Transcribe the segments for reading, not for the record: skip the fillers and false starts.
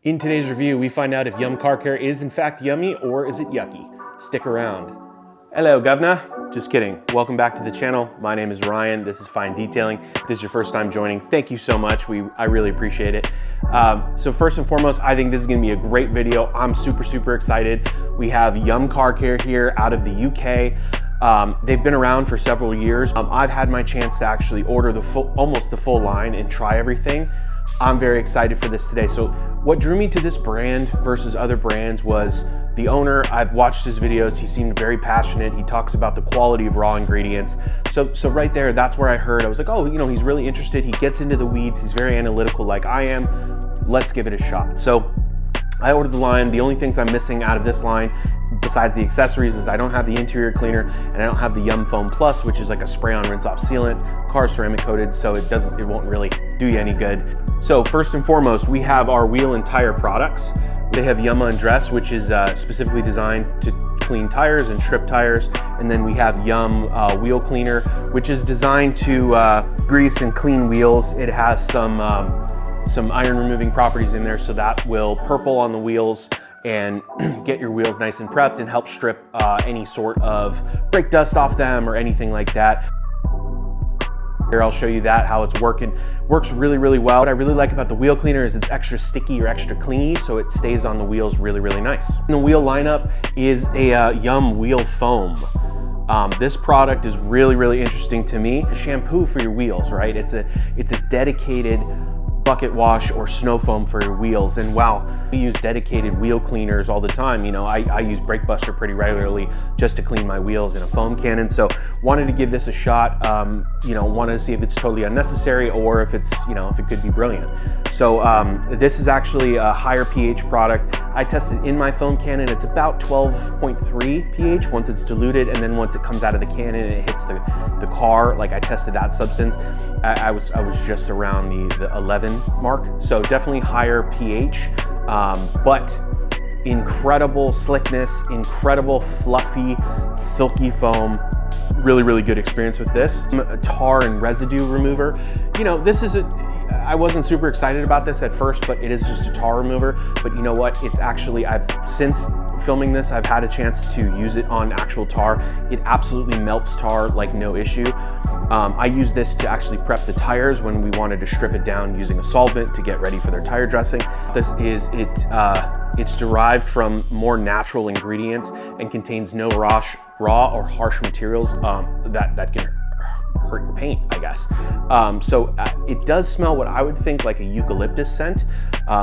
In today's review, we find out if Yum Car Care is in fact yummy or is it yucky. Stick around. Hello, governor. Just kidding. Welcome back to the channel. My name is Ryan. This is Fine Detailing. If this is your first time joining, thank you so much. I really appreciate it. So first and foremost, I think this is gonna be a great video. I'm super excited. We have Yum Car Care here out of the UK. They've been around for several years. I've had my chance to actually order almost the full line and try everything. I'm very excited for this today. So what drew me to this brand versus other brands was the owner. I've watched his videos. He seemed very passionate. He talks about the quality of raw ingredients. So right there, that's where I heard, I was like, oh, you know, he's really interested. He gets into the weeds. He's very analytical like I am. Let's give it a shot. So I ordered the line. The only things I'm missing out of this line, besides the accessories, is I don't have the interior cleaner and I don't have the Yum Foam Plus, which is like a spray-on rinse-off sealant, car ceramic coated, so it won't really do you any good. So first and foremost, we have our wheel and tire products. They have Yum Undress, which is specifically designed to clean tires and strip tires. And then we have Yum Wheel Cleaner, which is designed to grease and clean wheels. It has some iron removing properties in there, so that will purple on the wheels and get your wheels nice and prepped and help strip any sort of brake dust off them or anything like that. Here I'll show you that, how it's working. Works really well. What I really like about the wheel cleaner is it's extra sticky or extra clingy, so it stays on the wheels really nice. And the wheel lineup is a Yum Wheel Foam. This product is really interesting to me. A shampoo for your wheels, right? It's a dedicated bucket wash or snow foam for your wheels. And while we use dedicated wheel cleaners all the time, you know, I use Brake Buster pretty regularly just to clean my wheels in a foam cannon. So wanted to give this a shot. You know, wanted to see if it's totally unnecessary or if it's, you know, if it could be brilliant. So this is actually a higher pH product. I tested in my foam cannon. It's about 12.3 pH once it's diluted, and then once it comes out of the cannon and it hits the car, like I tested that substance, I was just around the 11 mark. So definitely higher pH, but incredible slickness, incredible fluffy, silky foam. Really good experience with this. A tar and residue remover. You know, this is I wasn't super excited about this at first, but it is just a tar remover. But you know what? It's actually, since filming this, I've had a chance to use it on actual tar. It absolutely melts tar like no issue. I use this to actually prep the tires when we wanted to strip it down using a solvent to get ready for their tire dressing. It's derived from more natural ingredients and contains no raw or harsh materials that can hurt your paint, I guess. So it does smell what I would think like a eucalyptus scent.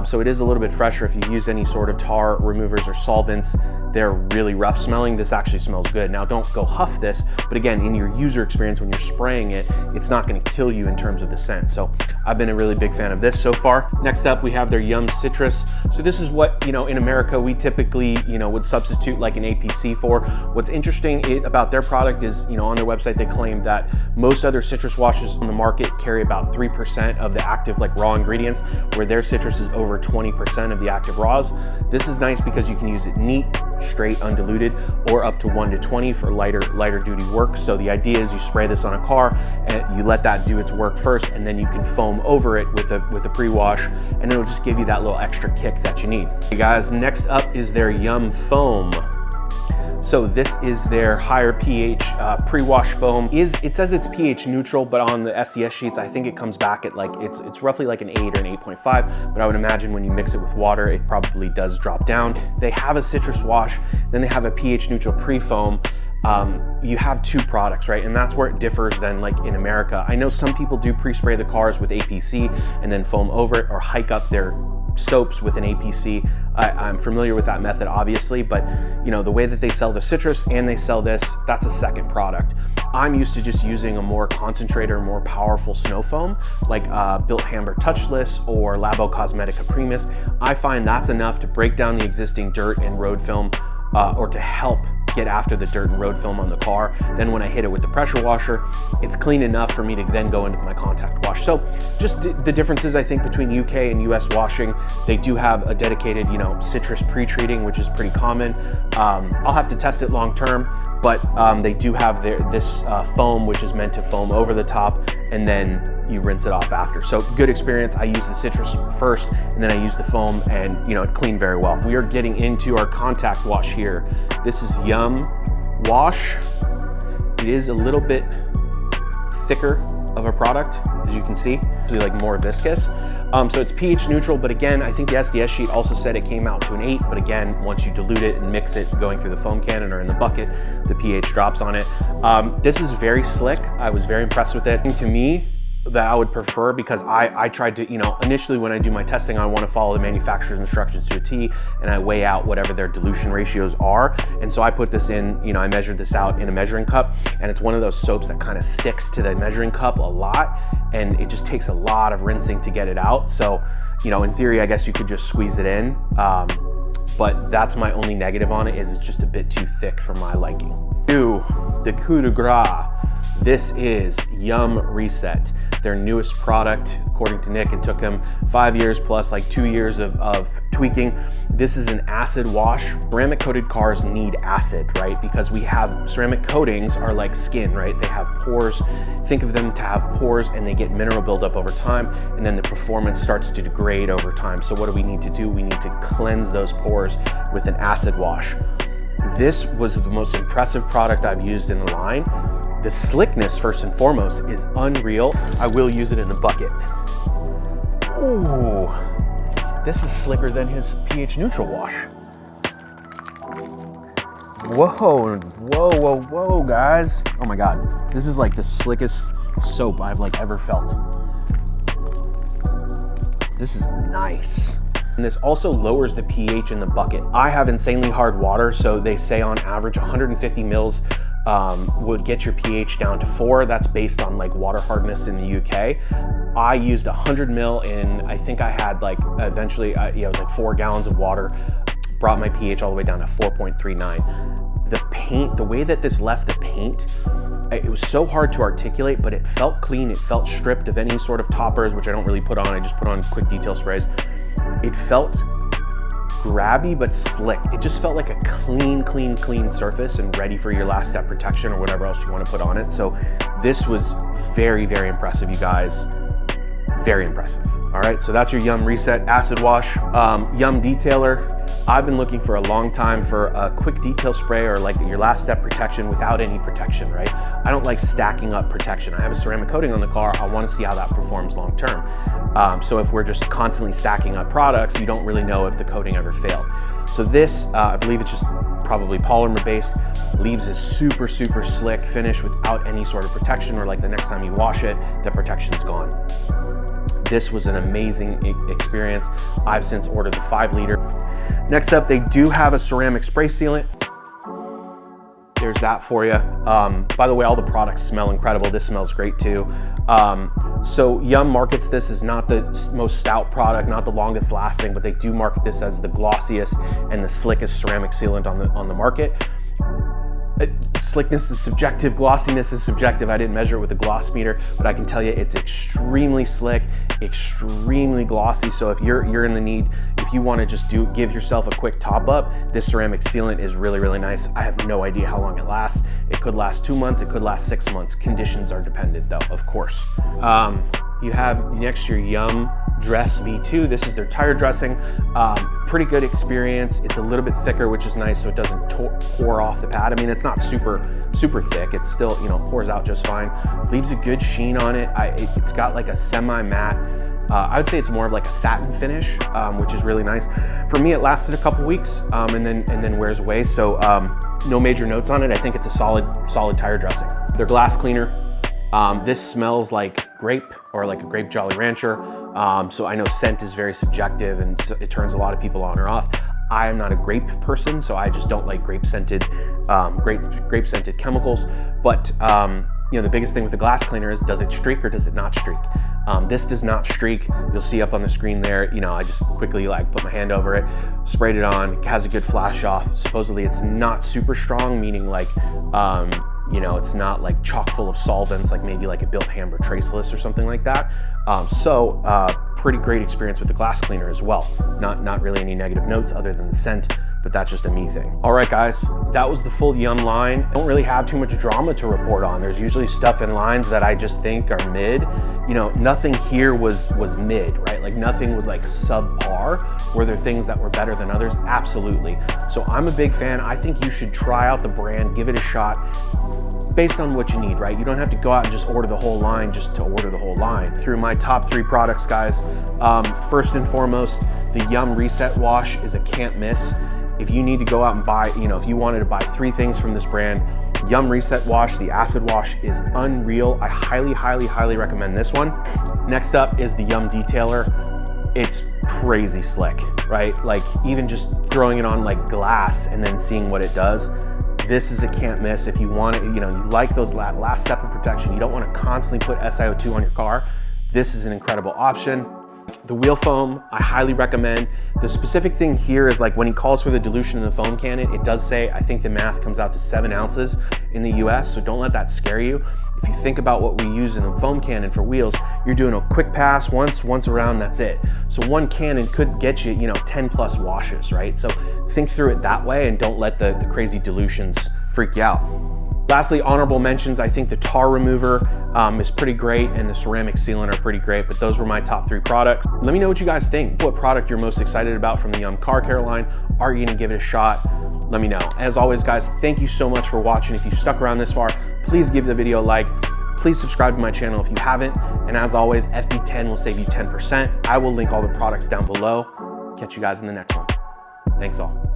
So it is a little bit fresher. If you use any sort of tar removers or solvents, they're really rough smelling. This actually smells good. Now don't go huff this, but again, in your user experience when you're spraying it, it's not gonna kill you in terms of the scent. So I've been a really big fan of this so far. Next up, we have their Yum Citrus. So this is what, you know, in America, we typically, you know, would substitute like an APC for. What's interesting about their product is, you know, on their website, they claim that most other citrus washes on the market carry about 3% of the active like raw ingredients, where their citrus is over 20% of the active raws. This is nice because you can use it neat, straight, undiluted, or up to 1 to 20 for lighter duty work. So the idea is you spray this on a car and you let that do its work first, and then you can foam over it with a pre-wash, and it'll just give you that little extra kick that you need. Hey guys, next up is their Yum Foam. So this is their higher pH pre-wash foam. It says it's pH neutral, but on the SCS sheets, I think it comes back at like, it's roughly like an 8 or an 8.5, but I would imagine when you mix it with water, it probably does drop down. They have a citrus wash, then they have a pH neutral pre-foam. You have two products, right? And that's where it differs than like in America. I know some people do pre-spray the cars with APC and then foam over it, or hike up their soaps with an APC. I'm familiar with that method, obviously, but you know, the way that they sell the citrus and they sell this, that's a second product. I'm used to just using a more concentrated or more powerful snow foam, like Built Hamber Touchless or Labo Cosmetica Primus. I find that's enough to break down the existing dirt and road film, or to help get after the dirt and road film on the car. Then when I hit it with the pressure washer, it's clean enough for me to then go into my contact wash. So just the differences, I think, between UK and US washing. They do have a dedicated, you know, citrus pre-treating, which is pretty common. I'll have to test it long term, but they do have this foam, which is meant to foam over the top, and then you rinse it off after. So good experience. I use the citrus first, and then I use the foam, and you know, it cleaned very well. We are getting into our contact wash here. This is Yum Wash. It is a little bit thicker of a product, as you can see. It's really like more viscous. So it's pH neutral, but again, I think the SDS sheet also said it came out to an 8, but again, once you dilute it and mix it going through the foam cannon or in the bucket, the pH drops on it. This is very slick. I was very impressed with it. And to me, that I would prefer, because I tried to, you know, initially when I do my testing, I want to follow the manufacturer's instructions to a T, and I weigh out whatever their dilution ratios are. And so I put this in, you know, I measured this out in a measuring cup, and it's one of those soaps that kind of sticks to the measuring cup a lot, and it just takes a lot of rinsing to get it out. So, you know, in theory, I guess you could just squeeze it in, but that's my only negative on it, is it's just a bit too thick for my liking. The coup de grace. This is Yum Reset, their newest product. According to Nick, it took him 5 years plus like 2 years of tweaking. This is an acid wash. Ceramic coated cars need acid, right? Because we have ceramic coatings are like skin, right? They have pores. Think of them to have pores, and they get mineral buildup over time, and then the performance starts to degrade over time. So what do we need to do? We need to cleanse those pores with an acid wash. This was the most impressive product I've used in the line. The slickness, first and foremost, is unreal. I will use it in a bucket. Ooh, this is slicker than his pH neutral wash. Whoa, whoa, whoa, whoa, guys. Oh my God, this is like the slickest soap I've like ever felt. This is nice. And this also lowers the pH in the bucket. I have insanely hard water, so they say on average 150 mils would get your pH down to 4. That's based on like water hardness in the UK. I used 100 mil in, I think I had like, eventually, it was like 4 gallons of water, brought my pH all the way down to 4.39. The paint, the way that this left the paint, it was so hard to articulate, but it felt clean. It felt stripped of any sort of toppers, which I don't really put on. I just put on quick detail sprays. It felt grabby but slick. It just felt like a clean surface and ready for your last step protection or whatever else you want to put on it. So this was very, very impressive, you guys. Very impressive. All right, so that's your Yum Reset Acid Wash. Yum Detailer. I've been looking for a long time for a quick detail spray or like your last step protection without any protection, right? I don't like stacking up protection. I have a ceramic coating on the car. I want to see how that performs long term. So if we're just constantly stacking up products, you don't really know if the coating ever failed. So this, I believe it's just probably polymer based, leaves a super slick finish without any sort of protection, or like the next time you wash it, the protection's gone. This was an amazing experience. I've since ordered the 5 liter. Next up, they do have a ceramic spray sealant. There's that for you. By the way, all the products smell incredible. This smells great too. So Yum markets this as not the most stout product, not the longest lasting, but they do market this as the glossiest and the slickest ceramic sealant on the market. Slickness is subjective, glossiness is subjective. I didn't measure it with a gloss meter, but I can tell you it's extremely slick, extremely glossy. So if you're in the need, if you want to just give yourself a quick top up, this ceramic sealant is really nice. I have no idea how long it lasts. It could last 2 months, it could last 6 months. Conditions are dependent though, of course. You have next your Yum Dress V2. This is their tire dressing. Pretty good experience. It's a little bit thicker, which is nice, so it doesn't pour off the pad. I mean, it's not super thick. It's still, you know, pours out just fine. Leaves a good sheen on it. It's got like a semi-matte, I would say it's more of like a satin finish, which is really nice. For me, it lasted a couple weeks and then wears away. So no major notes on it. I think it's a solid tire dressing. Their glass cleaner. This smells like grape or like a grape Jolly Rancher. So I know scent is very subjective and it turns a lot of people on or off. I am not a grape person, so I just don't like grape scented chemicals. But you know, the biggest thing with the glass cleaner is, does it streak or does it not streak? This does not streak. You'll see up on the screen there, you know, I just quickly like put my hand over it, sprayed it on, it has a good flash off. Supposedly it's not super strong, meaning like, you know, it's not like chock full of solvents, like maybe like a Built Hammer Traceless or something like that. Pretty great experience with the glass cleaner as well. Not really any negative notes other than the scent. but that's just a me thing. All right, guys, that was the full Yum line. I don't really have too much drama to report on. There's usually stuff in lines that I just think are mid. You know, nothing here was mid, right? Like nothing was like subpar. Were there things that were better than others? Absolutely. So I'm a big fan. I think you should try out the brand, give it a shot based on what you need, right? You don't have to go out and just order the whole line just to order the whole line. Through my top 3 products, guys, first and foremost, the Yum Reset Wash is a can't miss. If you need to go out and buy, you know, if you wanted to buy 3 things from this brand, Yum Reset Wash, the acid wash, is unreal. I highly, highly, highly recommend this one. Next up is the Yum Detailer. It's crazy slick, right? Like even just throwing it on like glass and then seeing what it does. This is a can't miss. If you want it, you know, you like those last step of protection, you don't want to constantly put SiO2 on your car, this is an incredible option. The wheel foam, I highly recommend. The specific thing here is like when he calls for the dilution in the foam cannon, it does say, I think the math comes out to 7 ounces in the US, so don't let that scare you. If you think about what we use in the foam cannon for wheels, you're doing a quick pass once around, that's it. So one cannon could get you, you know, 10 plus washes, right? So think through it that way and don't let the crazy dilutions freak you out. Lastly, honorable mentions, I think the tar remover is pretty great and the ceramic sealant are pretty great, but those were my top 3 products. Let me know what you guys think. What product you're most excited about from the Yum Car Care line? Are you gonna give it a shot? Let me know. As always, guys, thank you so much for watching. If you stuck around this far, please give the video a like. Please subscribe to my channel if you haven't. And as always, FD10 will save you 10%. I will link all the products down below. Catch you guys in the next one. Thanks all.